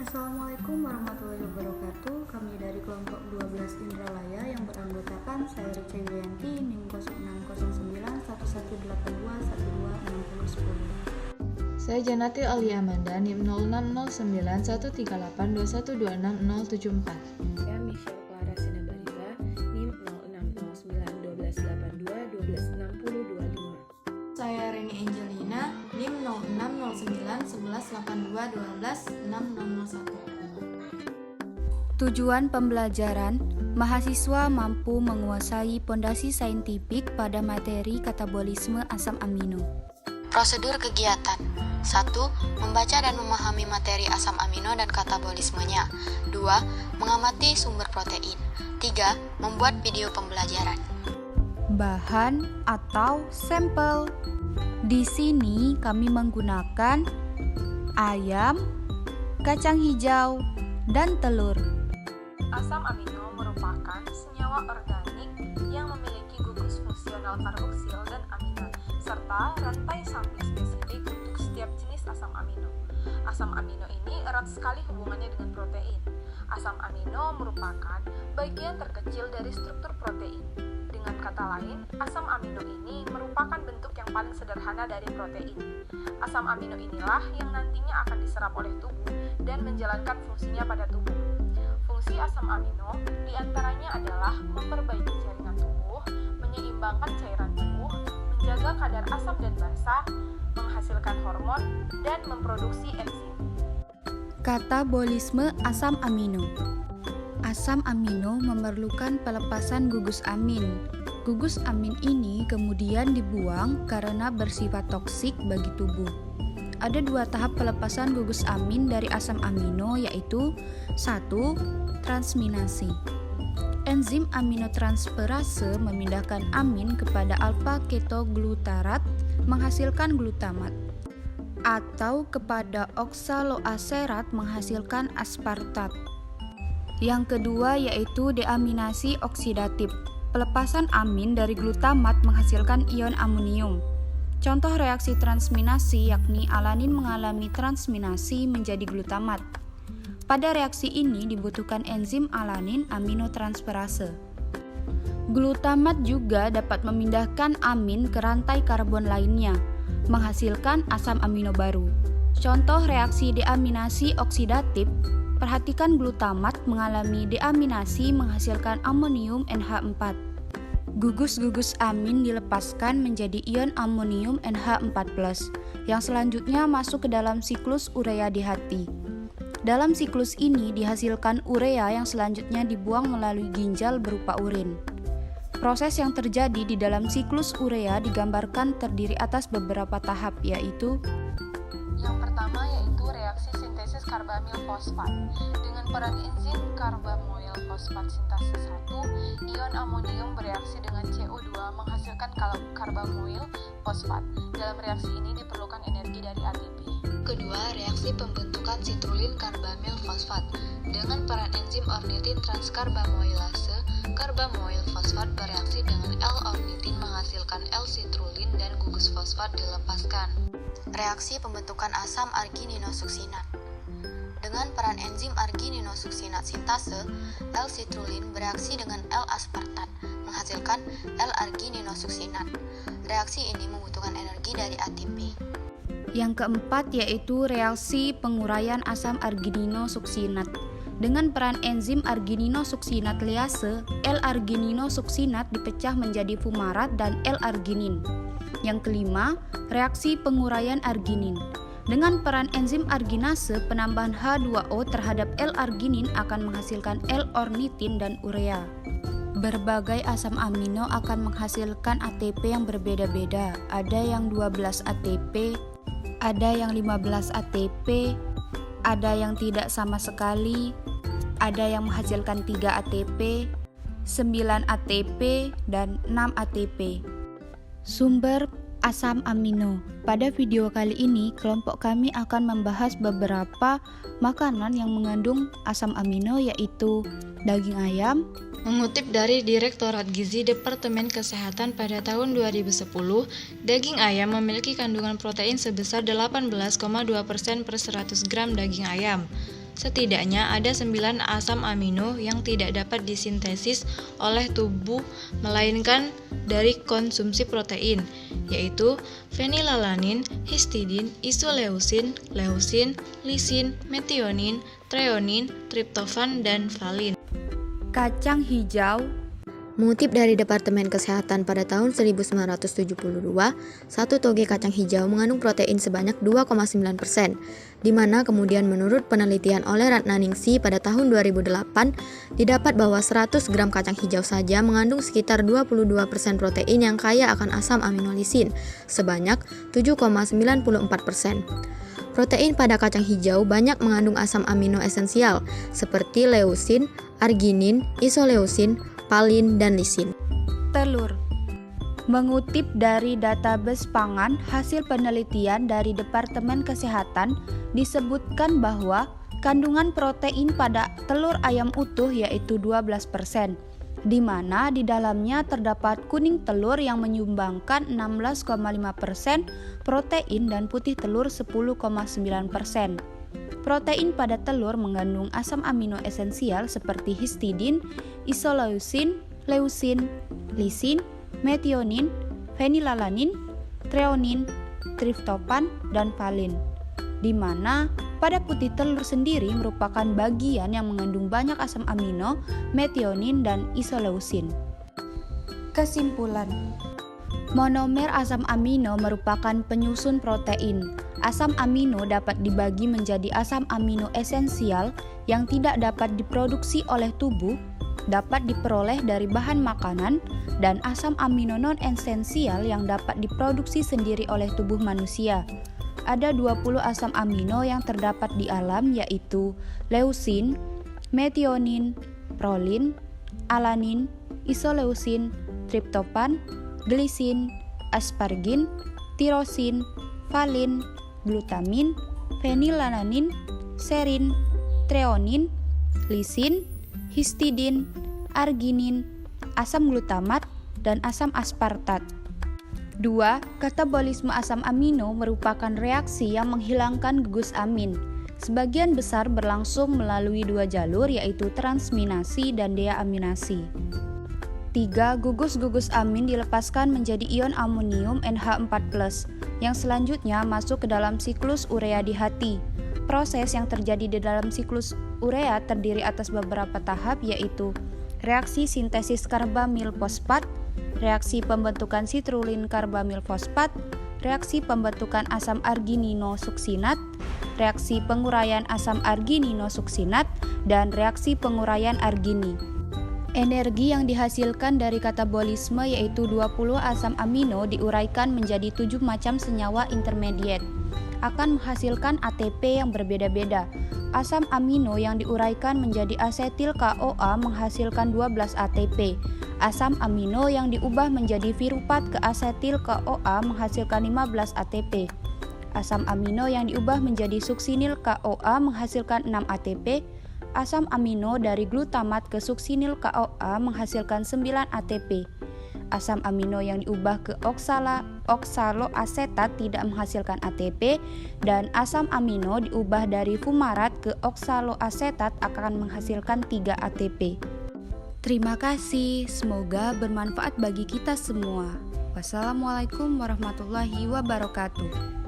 Assalamualaikum warahmatullahi wabarakatuh. Kami dari kelompok 12 Indralaya yang beranggotakan saya Rica Yulianti, NIM 06091182126010. Saya Janatil Ali Amanda, NIM 06091382126074. Saya Michelle Clara Sinabarila, NIM 06091282126025. Saya Reni Angelina, NIM 06091182126001. Tujuan pembelajaran, mahasiswa mampu menguasai pondasi saintifik pada materi katabolisme asam amino. Prosedur kegiatan 1. Membaca dan memahami materi asam amino dan katabolismenya. 2. Mengamati sumber protein. 3. Membuat video pembelajaran. Bahan atau sampel. Di sini kami menggunakan ayam, kacang hijau, dan telur. Asam amino merupakan senyawa organik yang memiliki gugus fungsional karboksil dan amina, serta rantai samping spesifik untuk setiap jenis asam amino. Asam amino ini erat sekali hubungannya dengan protein. Asam amino merupakan bagian terkecil dari struktur protein. Dengan kata lain, asam amino ini merupakan bentuk yang paling sederhana dari protein. Asam amino inilah yang nantinya akan diserap oleh tubuh dan menjalankan fungsinya pada tubuh. Fungsi asam amino diantaranya adalah memperbaiki jaringan tubuh, menyeimbangkan cairan tubuh, menjaga kadar asam dan basa, menghasilkan hormon, dan memproduksi enzim. Katabolisme asam amino. Asam amino memerlukan pelepasan gugus amin. Gugus amin ini kemudian dibuang karena bersifat toksik bagi tubuh. Ada dua tahap pelepasan gugus amin dari asam amino, yaitu 1. Transminasi. Enzim aminotransferase memindahkan amin kepada alfa-ketoglutarat menghasilkan glutamat, atau kepada oksaloaserat menghasilkan aspartat. Yang kedua yaitu deaminasi oksidatif. Pelepasan amin dari glutamat menghasilkan ion amonium. Contoh reaksi transminasi yakni alanin mengalami transminasi menjadi glutamat. Pada reaksi ini dibutuhkan enzim alanin aminotransferase. Glutamat juga dapat memindahkan amin ke rantai karbon lainnya, menghasilkan asam amino baru. Contoh reaksi deaminasi oksidatif, perhatikan glutamat mengalami deaminasi menghasilkan amonium NH4. Gugus-gugus amin dilepaskan menjadi ion amonium NH4+, yang selanjutnya masuk ke dalam siklus urea di hati. Dalam siklus ini dihasilkan urea yang selanjutnya dibuang melalui ginjal berupa urin. Proses yang terjadi di dalam siklus urea digambarkan terdiri atas beberapa tahap, yaitu Yang pertama yaitu reaksi sintesis karbamil fosfat. Dengan peran enzim karbamoil fosfat sintase 1, ion amonium bereaksi dengan CO2 menghasilkan karbamoil fosfat. Dalam reaksi ini diperlukan energi dari ATP. Kedua, reaksi pembentukan sitrulin karbamil fosfat. Dengan peran enzim ornitin transkarbamoilase, karbamoil fosfat bereaksi dengan L-ornitin menghasilkan L-sitrulin dan gugus fosfat dilepaskan. Reaksi pembentukan asam argininosuksinat. Dengan peran enzim argininosuksinat sintase, L-sitrulin bereaksi dengan L-aspartat, menghasilkan L-argininosuksinat. Reaksi ini membutuhkan energi dari ATP. Yang keempat yaitu reaksi penguraian asam argininosuksinat. Dengan peran enzim argininosuksinat liase, L-argininosuksinat dipecah menjadi fumarat dan L-arginin. Yang kelima, reaksi penguraian arginin. Dengan peran enzim arginase, penambahan H2O terhadap L-arginin akan menghasilkan L-ornitin dan urea. Berbagai asam amino akan menghasilkan ATP yang berbeda-beda. Ada yang 12 ATP, ada yang 15 ATP, ada yang tidak sama sekali, ada yang menghasilkan 3 ATP, 9 ATP, dan 6 ATP. Sumber Asam amino. Pada video kali ini, kelompok kami akan membahas beberapa makanan yang mengandung asam amino, yaitu daging ayam. Mengutip dari Direktorat Gizi Departemen Kesehatan pada tahun 2010, daging ayam memiliki kandungan protein sebesar 18,2% per 100 gram daging ayam. Setidaknya ada 9 asam amino yang tidak dapat disintesis oleh tubuh melainkan dari konsumsi protein, yaitu fenilalanin, histidin, isoleusin, leusin, lisin, metionin, treonin, triptofan, dan valin. Kacang hijau. Mengutip dari Departemen Kesehatan pada tahun 1972, satu toge kacang hijau mengandung protein sebanyak 2,9%, di mana kemudian menurut penelitian oleh Ratnaningsi pada tahun 2008, didapat bahwa 100 gram kacang hijau saja mengandung sekitar 22% protein yang kaya akan asam amino lisin, sebanyak 7,94%. Protein pada kacang hijau banyak mengandung asam amino esensial, seperti leusin, arginin, isoleusin, valin, dan lisin. Telur. Mengutip dari database pangan, hasil penelitian dari Departemen Kesehatan disebutkan bahwa kandungan protein pada telur ayam utuh yaitu 12%, di mana di dalamnya terdapat kuning telur yang menyumbangkan 16,5% protein dan putih telur 10,9%. Protein pada telur mengandung asam amino esensial seperti histidin, isoleusin, leusin, lisin, metionin, fenilalanin, treonin, triptofan, dan valin. Di mana pada putih telur sendiri merupakan bagian yang mengandung banyak asam amino, metionin, dan isoleusin. Kesimpulan. Monomer asam amino merupakan penyusun protein. Asam amino dapat dibagi menjadi asam amino esensial yang tidak dapat diproduksi oleh tubuh, dapat diperoleh dari bahan makanan, dan asam amino non-esensial yang dapat diproduksi sendiri oleh tubuh manusia. Ada 20 asam amino yang terdapat di alam, yaitu leusin, metionin, prolin, alanin, isoleusin, triptofan, glisin, aspargin, tirosin, valin, glutamin, fenilalanin, serin, treonin, lisin, histidin, arginin, asam glutamat, dan asam aspartat. 2. Katabolisme asam amino merupakan reaksi yang menghilangkan gugus amin. Sebagian besar berlangsung melalui 2 jalur, yaitu transminasi dan deaminasi. 3. Gugus-gugus amin dilepaskan menjadi ion amonium NH4+, yang selanjutnya masuk ke dalam siklus urea di hati. Proses yang terjadi di dalam siklus urea terdiri atas beberapa tahap, yaitu reaksi sintesis karbamil fosfat, reaksi pembentukan sitrulin karbamil fosfat, reaksi pembentukan asam argininosuksinat, reaksi penguraian asam argininosuksinat, dan reaksi penguraian argini. Energi yang dihasilkan dari katabolisme yaitu 20 asam amino diuraikan menjadi 7 macam senyawa intermediate, akan menghasilkan ATP yang berbeda-beda. Asam amino yang diuraikan menjadi asetil CoA menghasilkan 12 ATP. Asam amino yang diubah menjadi virupat ke asetil CoA menghasilkan 15 ATP. Asam amino yang diubah menjadi suksinil CoA menghasilkan 6 ATP. Asam amino dari glutamat ke suksinil CoA menghasilkan 9 ATP. Asam amino yang diubah ke oksaloasetat tidak menghasilkan ATP, dan asam amino diubah dari fumarat ke oksaloasetat akan menghasilkan 3 ATP. Terima kasih, semoga bermanfaat bagi kita semua. Wassalamualaikum warahmatullahi wabarakatuh.